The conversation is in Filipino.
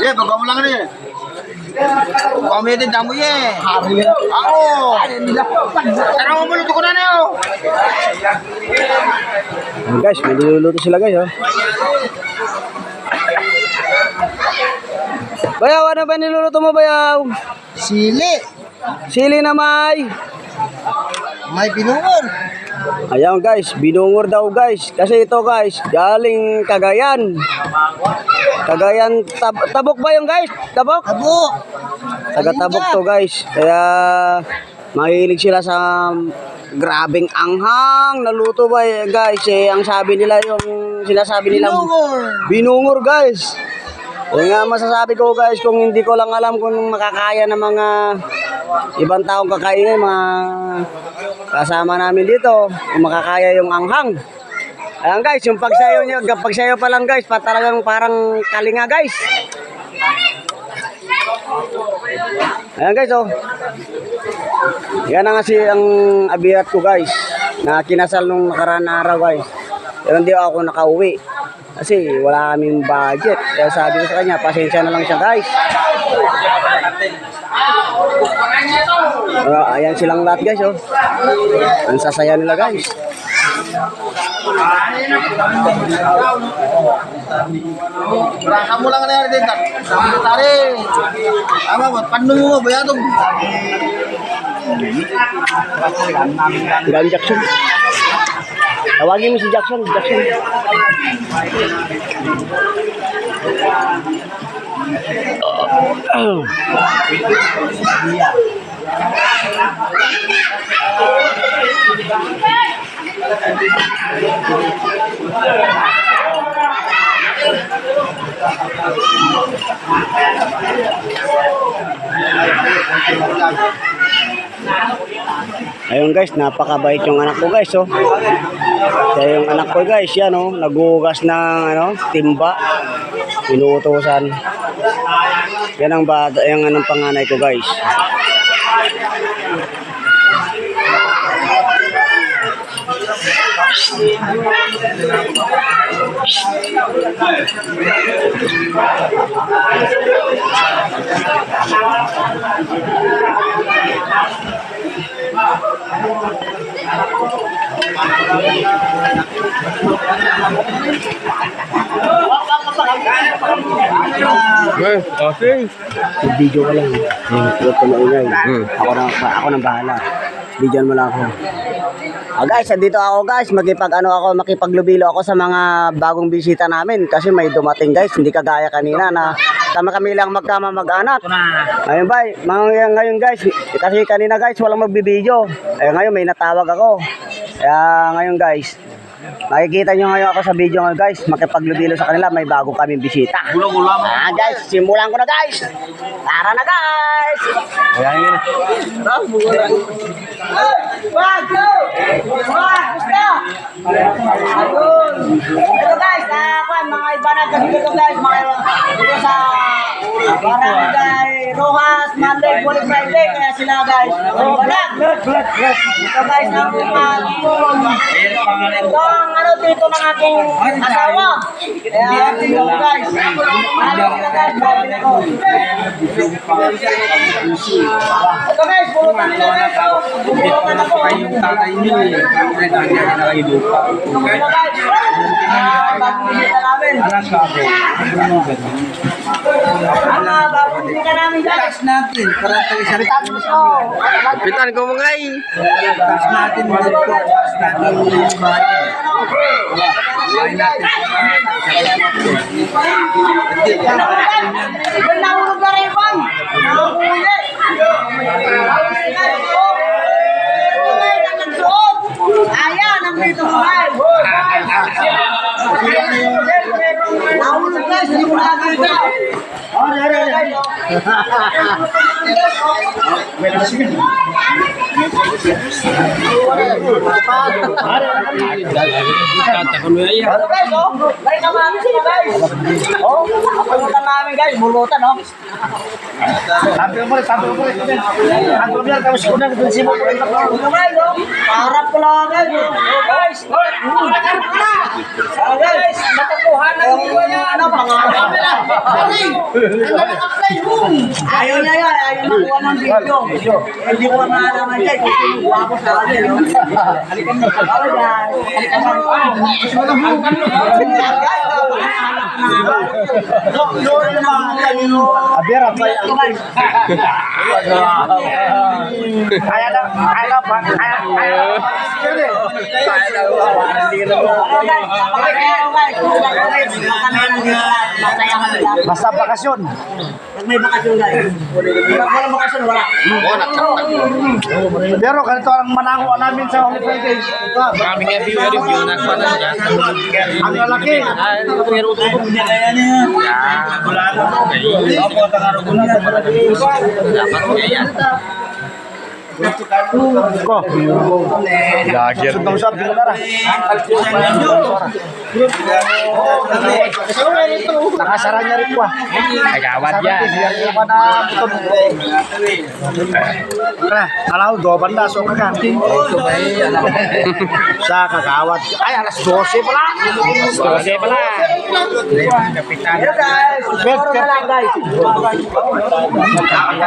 Ya, baga mo lang rin. Comedy damo ye. Ako. Tara mo luto ko na niyo. Guys, may niluluto sila guys, oh. Bayaw, ano ba niluluto mo, Bayaw? Sili. Sili na May binungon. ayan guys, binungur daw guys. Kasi ito guys, galing Cagayan. Cagayan, Tabok ba yung guys? Tabok? Abo. Taga Tabok to guys. Kaya mahilig sila sa grabing anghang naluto ba guys. Ang sabi nila yung sinasabi nila binungur guys. Yung nga masasabi ko guys, kung hindi ko lang alam kung makakaya ng mga ibang taong kakainin, mga kasama namin dito, kung makakaya yung anghang. Ayan guys, yung pagsayo nyo, pagsayo pa lang guys, talagang parang kalinga guys. Ayan guys, oh. Yan na kasi ang abirat ko guys, na kinasal nung nakaraan na araw guys. Pero hindi ako nakauwi. Kasi wala kaming budget. Kaya sabi ko sa kanya, pasensya na lang siya guys. Ayan silang lahat guys, oh. Ang sasaya nila guys. Kamu lang na rin din. Tari. Ama buat pandung mo ba yato? Galing Jackson. Tawagin mo si Jackson. Ayun guys, napakabait yung anak ko guys, oh. Kaya yung anak ko guys, yan oh, nagugas ng timba, inuutosan. Yan ang bata, yung anong panganay ko guys. Okay. Video ka lang. Huwag ka maingay. Ako nang bahala. Videoan mo lang ako. Guys, dito ako guys, makipaglubilo ako sa mga bagong bisita namin kasi may dumating guys, hindi kagaya kanina na kami lang mag-anak. Ayun ba, ngayon guys, kasi kanina guys walang magbibideo. Ngayon may natawag ako. Kaya ngayon guys, makikita nyo ngayon ako sa video ngayon guys, makipaglubilo sa kanila, may bago kaming bisita. Guys, simulan ko na guys. Tara na guys. Ayan yun. Gusto! Ayun. Ito guys, mga iba na kasi dito guys, dito sa Barangay Rojas, Monday, Holy Friday, kaya sila guys. Ito guys, ang dito ng aking asawa. Kaya dito guys. Ito guys, pulutan nila guys. Pulutan ako. Yung tatay niyo eh. Bagong bisita namin. Bagong bisita namin guys. Tas natin. Pitan ko mo ngay. Tas natin. Tas natin. Nahulog na rin bang? Nahuli. Ayan, ang dito guys. Nahulog guys, hindi mo nakakita. Pagpuntan namin guys, bulutan oh. Harap ko lang guys. Guys, guys, nakukuha na yung ano, pangarap. Ayaw niya yan, ayaw makuha ng video. Hindi ko maalaman guys, kung sinuha ko sa akin. Halikan mo. Hello guys. Halikan mo. Abira pa. Kaya na pa. Basta bakasyon. Pag may bakasyon guys. Wala bakasyon, wala. Pero ganito ang manango namin sa Holy Friday. Maraming review na sa niya. Ang lalaki. Ko. Lager. Sundang usap di negara. Nakasaran niya rin ko. Agawat yan. Biar dia pada betul. Nah, kalau 2 banda so kagan. Sa kagawad. Ay, alas 12 pala. 12 pala. Hello guys. Puro na lang guys.